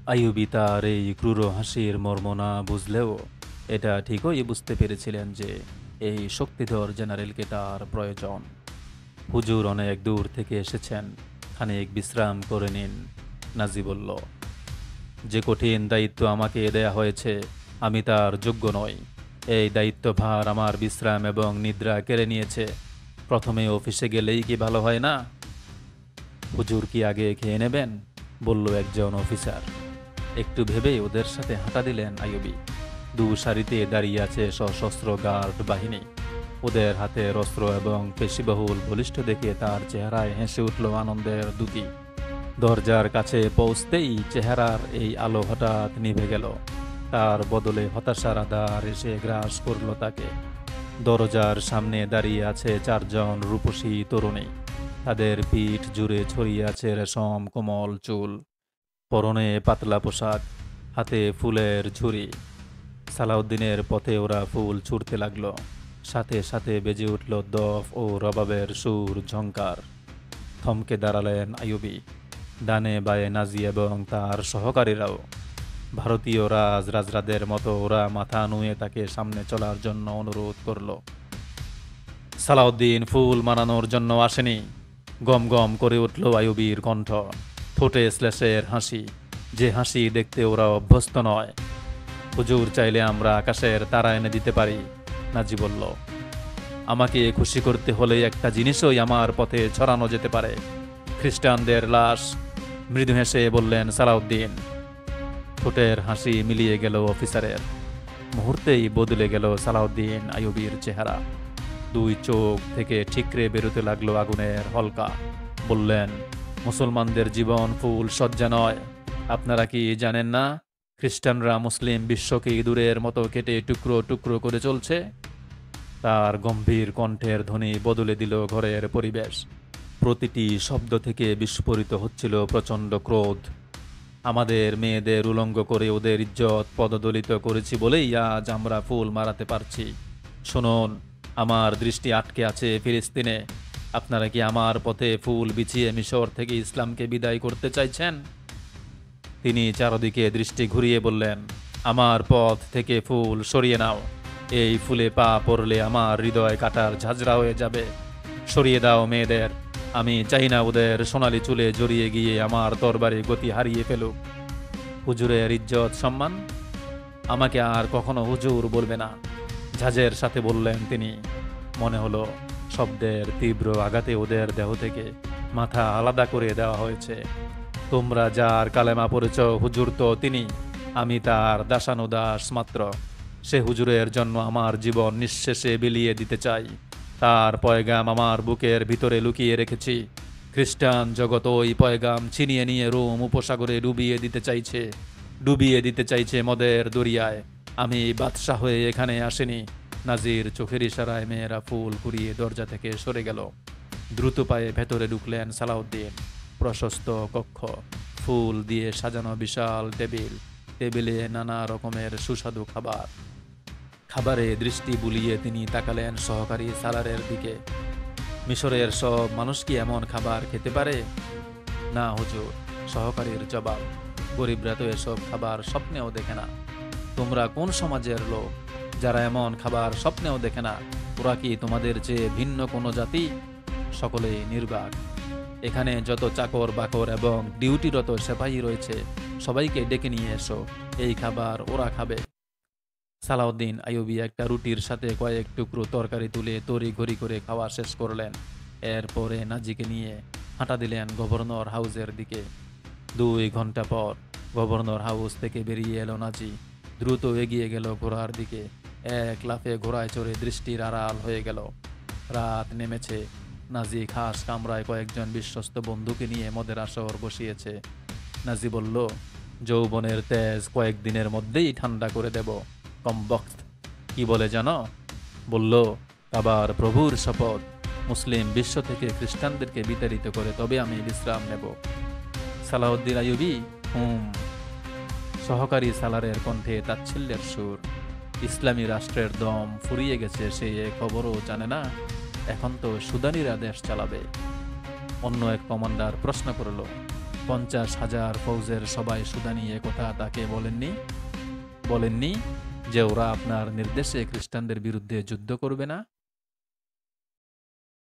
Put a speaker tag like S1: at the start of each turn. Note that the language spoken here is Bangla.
S1: আইয়ুবী তার এই ক্রূর হাসির মর্ম না বুঝলেও এটা ঠিকই বুঝতে পেরেছিলেন যে এই শক্তিধর জেনারেলকে তার প্রয়োজন। হুজুর অনেক দূর থেকে এসেছেন, খানিক বিশ্রাম করে নিন। নাজি বলল, যে কঠিন দায়িত্ব আমাকে দেয়া হয়েছে আমি তার যোগ্য নই। এই দায়িত্বভার আমার বিশ্রাম এবং নিদ্রা কেড়ে নিয়েছে। প্রথমে অফিসে গেলেই কি ভালো হয় না? হুজুর কি আগে খেয়ে নেবেন? বলল একজন অফিসার। একটু ভেবেই ওদের সাথে হাঁটা দিলেন আইয়ুবী। দু সারিতে দাঁড়িয়ে আছে সশস্ত্র গার্ড বাহিনী। ওদের হাতের অস্ত্র এবং পেশিবহুল বলিষ্ঠ দেখে তার চেহারায় হেসে উঠল আনন্দের দ্যুতি। দরজার কাছে পৌঁছতেই চেহারার এই আলো হঠাৎ নিভে গেল। তার বদলে হতাশার আধার এসে গ্রাস করল তাকে। দরজার সামনে দাঁড়িয়ে আছে চারজন রূপসী তরুণী। তাদের পিঠ জুড়ে ছড়িয়ে আছে রেশম কোমল চুল, পরনে পাতলা পোশাক, হাতে ফুলের ঝুড়ি। সালাউদ্দিনের পথে ওরা ফুল ছুঁড়তে লাগলো। সাথে সাথে বেজে উঠল দফ ও রবাবের সুর ঝংকার। থমকে দাঁড়ালেন আইয়ুবী। ডানে বায়ে নাজি এবং তার সহকারীরাও। ভারতীয় রাজরাজরাদের মতো ওরা মাথা নুয়ে তাকে সামনে চলার জন্য অনুরোধ করল। সালাউদ্দিন ফুল মানানোর জন্য আসেনি। গম গম করে উঠল আইয়ুবীর কণ্ঠ। ঠোঁটে শ্লেষের হাসি, যে হাসি দেখতে ওরা অভ্যস্ত নয়। হুজুর চাইলে আমরা আকাশের তারা এনে দিতে পারি, নাজি বলল। আমাকে খুশি করতে হলে একটা জিনিসই আমার পথে ছড়ানো যেতে পারে, খ্রিস্টানদের লাশ, মৃদু হেসে বললেন সালাউদ্দিন। ঠোঁটের হাসি মিলিয়ে গেল অফিসারের। মুহূর্তেই বদলে গেল সালাউদ্দিন আইয়ুবীর চেহারা। দুই চোখ থেকে ঠিকরে বেরোতে লাগলো আগুনের হলকা। বললেন, মুসলমানদের জীবন ফুল সজ্জা নয়। আপনারা কি জানেন না খ্রিস্টানরা মুসলিম বিশ্বকে ইঁদুরের মতো কেটে টুকরো টুকরো করে চলছে? তার গম্ভীর কণ্ঠের ধ্বনি বদলে দিল ঘরের পরিবেশ। প্রতিটি শব্দ থেকে বিস্ফোরিত হচ্ছিল প্রচণ্ড ক্রোধ। আমাদের মেয়েদের উলঙ্গ করে ওদের ইজ্জত পদদলিত করেছি বলেই আজ আমরা ফুল মারাতে পারছি। শুনুন, আমার দৃষ্টি আটকে আছে ফিলিস্তিনে। আপনারা কি আমার পথে ফুল বিছিয়ে মিশর থেকে ইসলামকে বিদায় করতে চাইছেন? তিনি চারদিকে দৃষ্টি ঘুরিয়ে বললেন, আমার পথ থেকে ফুল সরিয়ে নাও। এই ফুলে পা পড়লে আমার হৃদয় কাটার ঝাঁঝরা হয়ে যাবে। সরিয়ে দাও মেয়েদের। আমি চাই না ওদের সোনালি চুলে জড়িয়ে গিয়ে আমার তরবারি গতি হারিয়ে ফেলুক। হুজুরের ইজ্জত সম্মান? আমাকে আর কখনো হুজুর বলবে না, ঝাঁঝের সাথে বললেন তিনি। মনে হলো শব্দের তীব্র আঘাতে ওদের দেহ থেকে মাথা আলাদা করে দেওয়া হয়েছে। তোমরা যার কালেমা পড়েছ হুজুর তো তিনি, আমি তার দাসানুদাস মাত্র। সে হুজুরের জন্য আমার জীবন নিঃশেষে বিলিয়ে দিতে চাই। তার পয়গাম আমার বুকের ভিতরে লুকিয়ে রেখেছি। খ্রিস্টান জগৎ ওই পয়গাম ছিনিয়ে নিয়ে রোম উপসাগরে ডুবিয়ে দিতে চাইছে মদের দরিয়ায়। আমি বাদশাহ হয়ে এখানে আসেনি। নাজির চোখের ইশারায় মেয়েরা ফুল কুড়িয়ে দরজা থেকে সরে গেল। দ্রুত পায়ে ভেতরে ঢুকলেন সালাউদ্দিন। প্রশস্ত কক্ষ, ফুল দিয়ে সাজানো বিশাল টেবিল, টেবিলে নানা রকমের সুস্বাদু খাবার। খাবারে দৃষ্টি বুলিয়ে তিনি তাকালেন সহকারী সালারের দিকে। মিশরের সব মানুষ কি এমন খাবার খেতে পারে? না হুজুর, সহকারীর জবাব। গরিবরা তো এসব খাবার স্বপ্নেও দেখে না। তোমরা কোন সমাজের লোক যারা এমন খাবার স্বপ্নেও দেখে না? ওরা কি তোমাদের চেয়ে ভিন্ন কোনো জাতি? সকলেই নির্বাক। এখানে যত চাকর বাকর এবং ডিউটিরত সেপাহী রয়েছে সবাইকে ডেকে নিয়ে এসো, এই খাবার ওরা খাবে। সালাউদ্দিন আইয়ুবী একটা রুটির সাথে কয়েক টুকরো তরকারি তুলে তড়িঘড়ি করে খাওয়া শেষ করলেন। এরপরে নাজিকে নিয়ে হাঁটা দিলেন গভর্নর হাউসের দিকে। 2 ঘন্টা পর গভর্নর হাউস থেকে বেরিয়ে এলো নাজি। দ্রুত এগিয়ে গেল ঘোড়ার দিকে। এক লাফে ঘোড়ায় চড়ে দৃষ্টির আড়াল হয়ে গেল। রাত নেমেছে। নাজি খাস কামরায় কয়েকজন বিশ্বস্ত বন্ধুকে নিয়ে মদের আসর বসিয়েছে। নাজি বলল, যৌবনের তেজ কয়েকদিনের মধ্যেই ঠান্ডা করে দেব। কমবখ্ত কি বলে জানো? বলল, আবার প্রভুর শপথ, মুসলিম বিশ্ব থেকে খ্রিস্টানদেরকে বিতাড়িত করে তবে আমি বিশ্রাম নেব। সালাউদ্দিন আইয়ুবী, সহকারী সালারের কণ্ঠে তাচ্ছিল্যের সুর। ইসলামী রাষ্ট্রের দম ফুরিয়ে গেছে, সে এ খবরও জানে না। এখন তো সুদানিরা দেশ চালাবে। অন্য এক কমান্ডার প্রশ্ন করল, 50,000 ফৌজের সবাই সুদানি একথা তাকে বলেননি যে ওরা আপনার নির্দেশে খ্রিস্টানদের বিরুদ্ধে যুদ্ধ করবে না?